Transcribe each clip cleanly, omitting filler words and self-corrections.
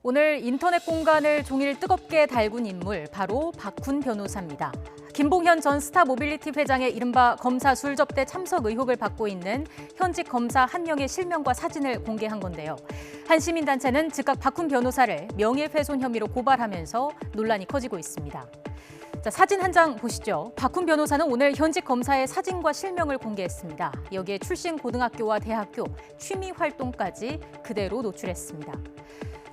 오늘 인터넷 공간을 종일 뜨겁게 달군 인물, 바로 박훈 변호사입니다. 김봉현 전 스타모빌리티 회장의 이른바 검사 술접대 참석 의혹을 받고 있는 현직 검사 한 명의 실명과 사진을 공개한 건데요. 한 시민단체는 즉각 박훈 변호사를 명예훼손 혐의로 고발하면서 논란이 커지고 있습니다. 자, 사진 한 장 보시죠. 박훈 변호사는 오늘 현직 검사의 사진과 실명을 공개했습니다. 여기에 출신 고등학교와 대학교, 취미 활동까지 그대로 노출했습니다.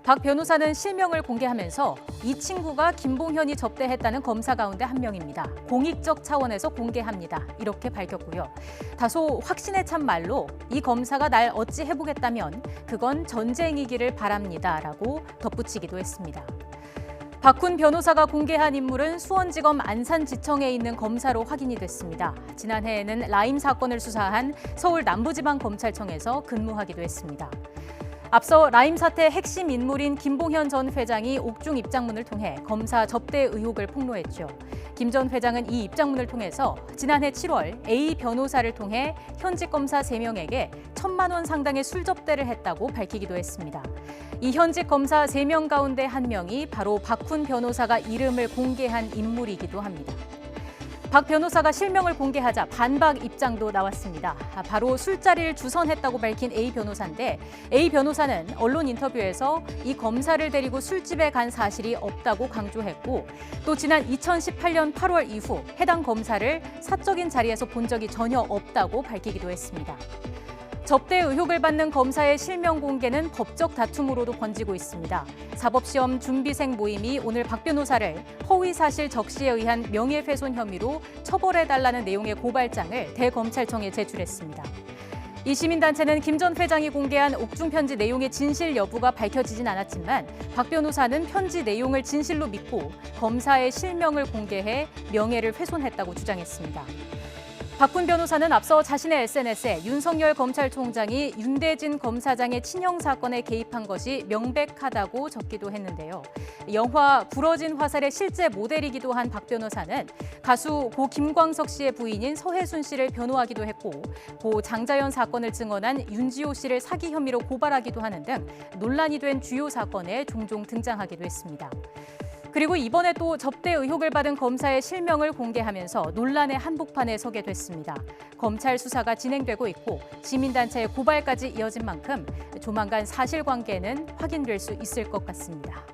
박 변호사는 실명을 공개하면서 이 친구가 김봉현이 접대했다는 검사 가운데 한 명입니다. 공익적 차원에서 공개합니다. 이렇게 밝혔고요. 다소 확신에 찬 말로 이 검사가 날 어찌 해보겠다면 그건 전쟁이기를 바랍니다라고 덧붙이기도 했습니다. 박훈 변호사가 공개한 인물은 수원지검 안산지청에 있는 검사로 확인이 됐습니다. 지난해에는 라임 사건을 수사한 서울 남부지방검찰청에서 근무하기도 했습니다. 앞서 라임 사태 핵심 인물인 김봉현 전 회장이 옥중 입장문을 통해 검사 접대 의혹을 폭로했죠. 김 전 회장은 이 입장문을 통해서 지난해 7월 A 변호사를 통해 현직 검사 3명에게 1,000만 원 상당의 술 접대를 했다고 밝히기도 했습니다. 이 현직 검사 3명 가운데 한 명이 바로 박훈 변호사가 이름을 공개한 인물이기도 합니다. 박 변호사가 실명을 공개하자 반박 입장도 나왔습니다. 바로 술자리를 주선했다고 밝힌 A 변호사인데 A 변호사는 언론 인터뷰에서 이 검사를 데리고 술집에 간 사실이 없다고 강조했고 또 지난 2018년 8월 이후 해당 검사를 사적인 자리에서 본 적이 전혀 없다고 밝히기도 했습니다. 접대 의혹을 받는 검사의 실명 공개는 법적 다툼으로도 번지고 있습니다. 사법시험 준비생 모임이 오늘 박 변호사를 허위사실 적시에 의한 명예훼손 혐의로 처벌해달라는 내용의 고발장을 대검찰청에 제출했습니다. 이 시민단체는 김 전 회장이 공개한 옥중 편지 내용의 진실 여부가 밝혀지진 않았지만 박 변호사는 편지 내용을 진실로 믿고 검사의 실명을 공개해 명예를 훼손했다고 주장했습니다. 박훈 변호사는 앞서 자신의 SNS에 윤석열 검찰총장이 윤대진 검사장의 친형 사건에 개입한 것이 명백하다고 적기도 했는데요. 영화 부러진 화살의 실제 모델이기도 한 박 변호사는 가수 고 김광석 씨의 부인인 서혜순 씨를 변호하기도 했고 고 장자연 사건을 증언한 윤지호 씨를 사기 혐의로 고발하기도 하는 등 논란이 된 주요 사건에 종종 등장하기도 했습니다. 그리고 이번에 또 접대 의혹을 받은 검사의 실명을 공개하면서 논란의 한복판에 서게 됐습니다. 검찰 수사가 진행되고 있고 시민단체의 고발까지 이어진 만큼 조만간 사실관계는 확인될 수 있을 것 같습니다.